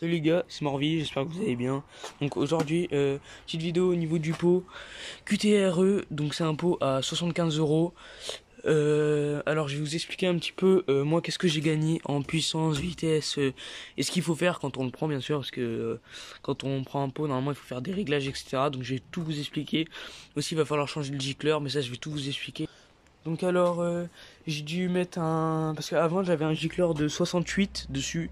Salut les gars, c'est Morvi, j'espère que vous allez bien. Donc aujourd'hui, petite vidéo au niveau du pot QTRE, donc c'est un pot à 75 euros. Alors je vais vous expliquer un petit peu moi qu'est-ce que j'ai gagné en puissance, vitesse et ce qu'il faut faire quand on le prend bien sûr parce que quand on prend un pot normalement il faut faire des réglages etc. Donc je vais tout vous expliquer. Aussi il va falloir changer le gicleur mais ça je vais tout vous expliquer. Donc alors j'ai dû mettre un... Parce qu'avant j'avais un gicleur de 68 dessus.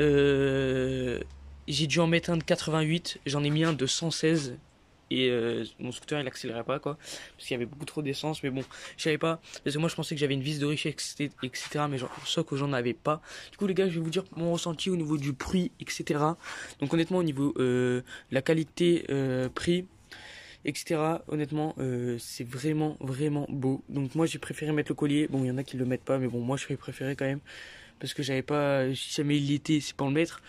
J'ai dû en mettre un de 88, j'en ai mis un de 116 et mon scooter il accélérait pas quoi parce qu'il y avait beaucoup trop d'essence, mais bon je savais pas parce que moi je pensais que j'avais une vis de riche etc, mais genre, sauf que j'en avais pas. Du coup les gars je vais vous dire mon ressenti au niveau du prix etc. Donc honnêtement au niveau la qualité prix etc. Honnêtement c'est vraiment beau. Donc moi j'ai préféré mettre le collier, bon il y en a qui le mettent pas mais bon moi je vais préférer quand même parce que j'avais pas, si jamais il l'était c'est pas le mettre.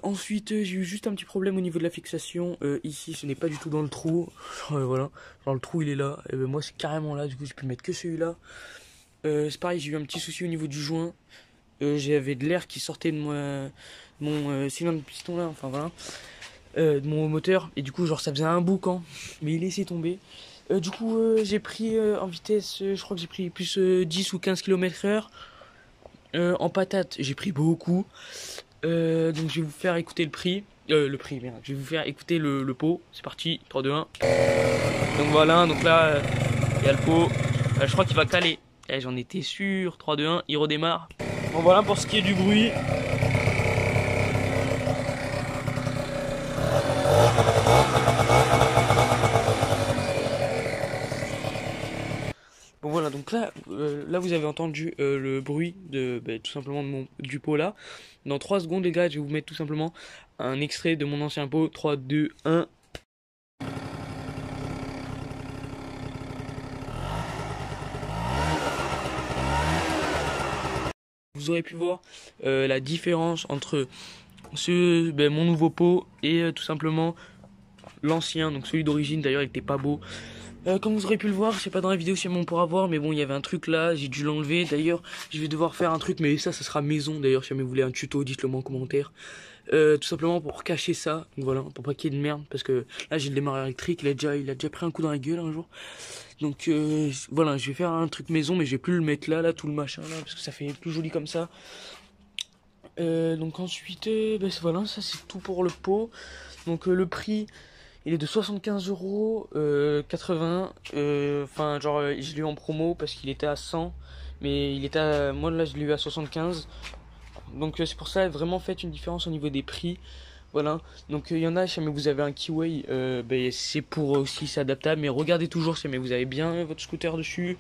Ensuite j'ai eu juste un petit problème au niveau de la fixation, ici ce n'est pas du tout dans le trou, voilà, genre le trou il est là, et moi c'est carrément là, du coup j'ai pu mettre que celui-là. C'est pareil, j'ai eu un petit souci au niveau du joint, j'avais de l'air qui sortait de mon cylindre de piston là, enfin voilà, de mon moteur, et du coup genre ça faisait un boucan, mais il laissait tomber. Du coup j'ai pris en vitesse, je crois que j'ai pris plus 10 ou 15 km/h. En patate, j'ai pris beaucoup. Donc je vais vous faire écouter le prix. Merde. Je vais vous faire écouter le pot. C'est parti, 3, 2, 1. Donc voilà, donc là, il y a le pot. Je crois qu'il va caler. J'en étais sûr. 3, 2, 1, il redémarre. Bon voilà pour ce qui est du bruit. Bon voilà, donc là, vous avez entendu le bruit de tout simplement du pot là. Dans 3 secondes les gars, je vais vous mettre tout simplement un extrait de mon ancien pot. 3, 2, 1. Vous aurez pu voir la différence entre mon nouveau pot et tout simplement l'ancien, donc celui d'origine. D'ailleurs il était pas beau. Comme vous aurez pu le voir, je sais pas dans la vidéo si on pourra voir, mais bon il y avait un truc là, j'ai dû l'enlever. D'ailleurs je vais devoir faire un truc, mais ça sera maison. D'ailleurs si jamais vous voulez un tuto, dites-le moi en commentaire. Tout simplement pour cacher ça, donc voilà, pour pas qu'il y ait de merde, parce que là j'ai le démarreur électrique, il a déjà pris un coup dans la gueule un jour. Donc voilà, je vais faire un truc maison, mais je vais plus le mettre là tout le machin là, parce que ça fait plus joli comme ça. Donc ensuite, voilà, ça c'est tout pour le pot. Donc le prix, il est de 75 euros, 80. Enfin genre je l'ai eu en promo parce qu'il était à 100, mais il était moi là je l'ai eu à 75. Donc c'est pour ça vraiment faites une différence au niveau des prix. Voilà, donc il y en a, si jamais vous avez un Keyway, c'est pour aussi c'est adaptable, mais regardez toujours si jamais vous avez bien votre scooter dessus.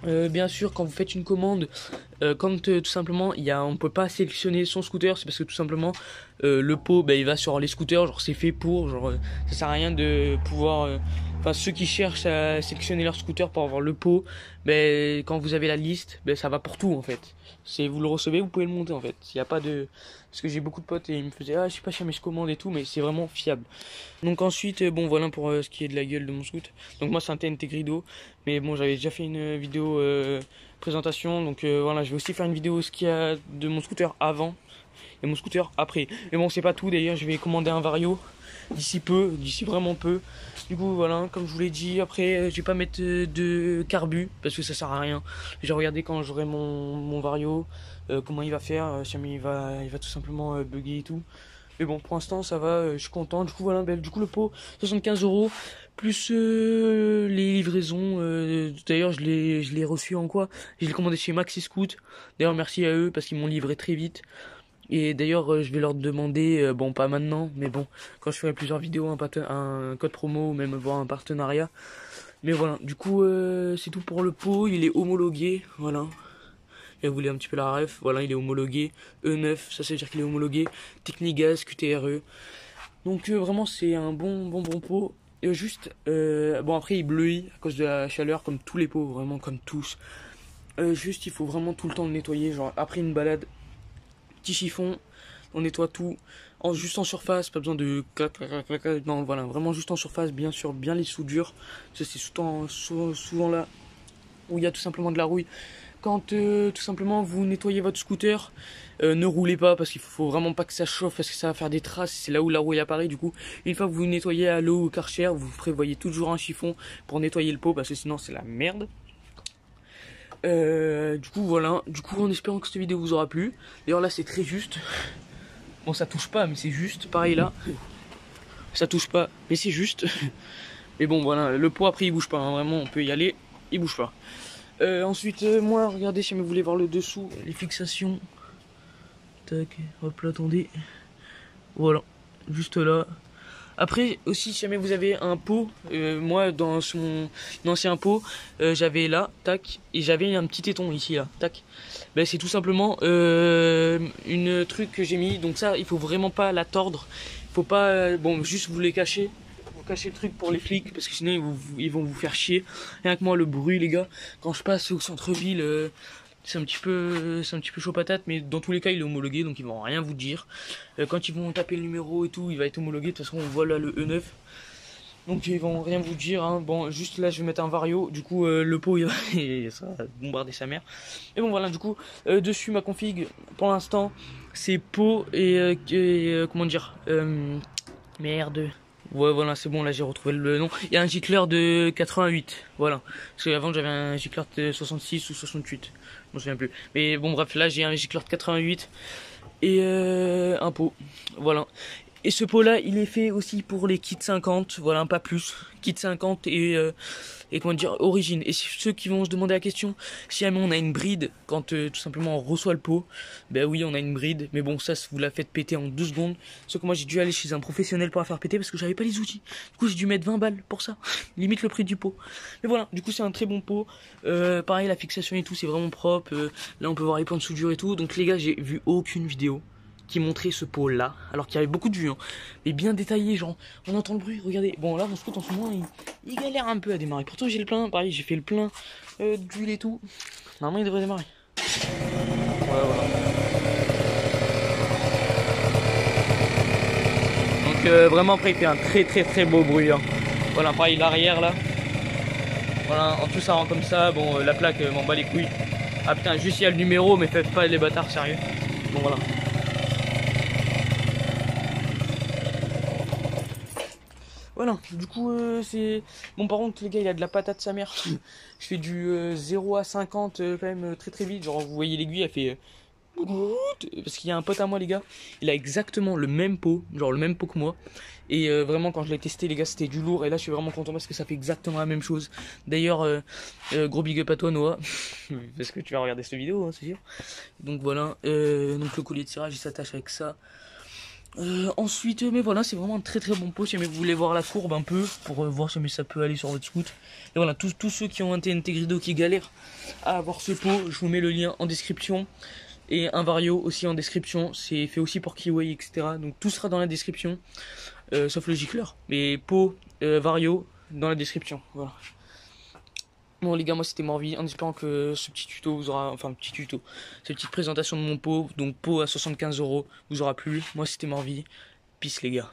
Bien sûr, quand vous faites une commande, quand tout simplement on peut pas sélectionner son scooter, c'est parce que tout simplement le pot il va sur les scooters, genre c'est fait pour, genre ça sert à rien de pouvoir, enfin ceux qui cherchent à sélectionner leur scooter pour avoir le pot, quand vous avez la liste, ça va pour tout en fait. C'est vous le recevez, vous pouvez le monter en fait. Il y a pas de, parce que j'ai beaucoup de potes et ils me faisaient je sais pas si je commande et tout, mais c'est vraiment fiable. Donc ensuite bon voilà pour ce qui est de la gueule de mon scoot. Donc moi c'est un TNT Grido, mais bon j'avais déjà fait une vidéo présentation, donc voilà je vais aussi faire une vidéo ce qu'il y a de mon scooter avant et mon scooter après. Mais bon c'est pas tout, d'ailleurs je vais commander un Vario d'ici vraiment peu. Du coup voilà, comme je vous l'ai dit, après je vais pas mettre de carbu parce que ça sert à rien. J'ai regardé quand j'aurai mon Vario comment il va faire, si jamais il va tout simplement bugger et tout. Mais bon, pour l'instant, ça va, je suis content. Du coup, voilà, du coup, le pot, 75 euros, plus les livraisons. D'ailleurs, je l'ai reçu en quoi? Je l'ai commandé chez Maxi Scoot. D'ailleurs, merci à eux parce qu'ils m'ont livré très vite. Et d'ailleurs, je vais leur demander, bon, pas maintenant, mais bon, quand je ferai plusieurs vidéos, un code promo ou même voir un partenariat. Mais voilà, du coup, c'est tout pour le pot. Il est homologué, voilà. Et vous voulez un petit peu la ref, voilà, il est homologué E9, ça veut dire qu'il est homologué Technigaz QTRE. Donc vraiment c'est un bon pot. Et juste bon après il bleuit à cause de la chaleur comme tous les pots, vraiment comme tous. Juste il faut vraiment tout le temps le nettoyer, genre après une balade, petit chiffon, on nettoie tout. Juste en surface, pas besoin de non voilà, vraiment juste en surface, bien sûr, bien les soudures. Ça c'est souvent là où il y a tout simplement de la rouille. quand tout simplement vous nettoyez votre scooter, ne roulez pas parce qu'il faut vraiment pas que ça chauffe parce que ça va faire des traces, c'est là où la rouille apparaît. Du coup, une fois que vous nettoyez à l'eau ou au Karcher, vous prévoyez toujours un chiffon pour nettoyer le pot parce que sinon c'est la merde. Du coup voilà, du coup en espérant que cette vidéo vous aura plu. D'ailleurs là c'est très juste. Bon ça touche pas mais c'est juste, pareil là. Ça touche pas mais c'est juste. Mais bon voilà, le pot après il bouge pas, hein. Vraiment on peut y aller, il bouge pas. Ensuite moi regardez si vous voulez voir le dessous, les fixations. Tac, hop là attendez. Voilà, juste là. Après aussi si jamais vous avez un pot, moi dans mon ancien pot j'avais là, tac, et j'avais un petit téton ici là, tac. Ben c'est tout simplement une truc que j'ai mis, donc ça il faut vraiment pas la tordre, faut pas, bon juste vous les cacher, vous cachez le truc pour les flics parce que sinon ils vont vous faire chier. Rien que moi le bruit les gars, quand je passe au centre-ville c'est un petit peu chaud patate, mais dans tous les cas il est homologué donc ils vont rien vous dire. Quand ils vont taper le numéro et tout, il va être homologué. De toute façon on voit là le E9, donc ils vont rien vous dire, hein. Bon juste là je vais mettre un vario, du coup le pot ça va bombarder sa mère. Et bon voilà, du coup dessus ma config pour l'instant c'est pot et comment dire, merde. Ouais voilà c'est bon, là j'ai retrouvé le nom. Il y a un gicleur de 88, voilà. Parce qu'avant j'avais un gicleur de 66 ou 68, je me souviens plus. Mais bon bref, là j'ai un gicleur de 88 et un pot, voilà. Et ce pot là il est fait aussi pour les kits 50, voilà, pas plus. Kit 50 et comment dire, origine. Et ceux qui vont se demander la question, si jamais on a une bride quand tout simplement on reçoit le pot, ben oui on a une bride, mais bon ça vous la faites péter en 2 secondes. Sauf que moi j'ai dû aller chez un professionnel pour la faire péter parce que j'avais pas les outils. Du coup j'ai dû mettre 20 balles pour ça, limite le prix du pot. Mais voilà, du coup c'est un très bon pot. Pareil la fixation et tout c'est vraiment propre. Là on peut voir les points de soudure et tout. Donc les gars j'ai vu aucune vidéo qui montrait ce pot là, alors qu'il y avait beaucoup de vues, hein, mais bien détaillé, genre on entend le bruit, regardez. Bon là mon scout en ce moment il galère un peu à démarrer, pourtant j'ai le plein, pareil j'ai fait le plein d'huile et tout, normalement il devrait démarrer. Voilà, voilà. Donc vraiment après il fait un très beau bruit, hein. Voilà pareil l'arrière là, voilà en tout ça rend comme ça. Bon la plaque m'en bat les couilles. Ah putain juste il y a le numéro, mais faites pas les bâtards sérieux. Bon voilà. Voilà, du coup c'est... Bon par contre les gars il a de la patate sa mère. Je fais du 0 à 50 quand même très vite. Genre vous voyez l'aiguille elle fait... Parce qu'il y a un pote à moi les gars, il a exactement le même pot, genre le même pot que moi. Et vraiment quand je l'ai testé les gars c'était du lourd. Et là je suis vraiment content parce que ça fait exactement la même chose. D'ailleurs gros big up à toi Noah. Parce que tu vas regarder cette vidéo hein, c'est sûr. Donc voilà, donc le collier de serrage il s'attache avec ça. Ensuite, mais voilà, c'est vraiment un très bon pot si vous voulez voir la courbe un peu pour voir si ça peut aller sur votre scoot. Et voilà, tous ceux qui ont un TNT Grido qui galèrent à avoir ce pot, je vous mets le lien en description. Et un vario aussi en description, c'est fait aussi pour Kiwi, etc. Donc tout sera dans la description, sauf le gicleur. Mais pot, vario, dans la description, voilà. Bon les gars, moi c'était Morvi, en espérant que ce petit tuto vous aura, enfin petit tuto, cette petite présentation de mon pot, donc pot à 75 € vous aura plu. Moi c'était Morvi, peace les gars.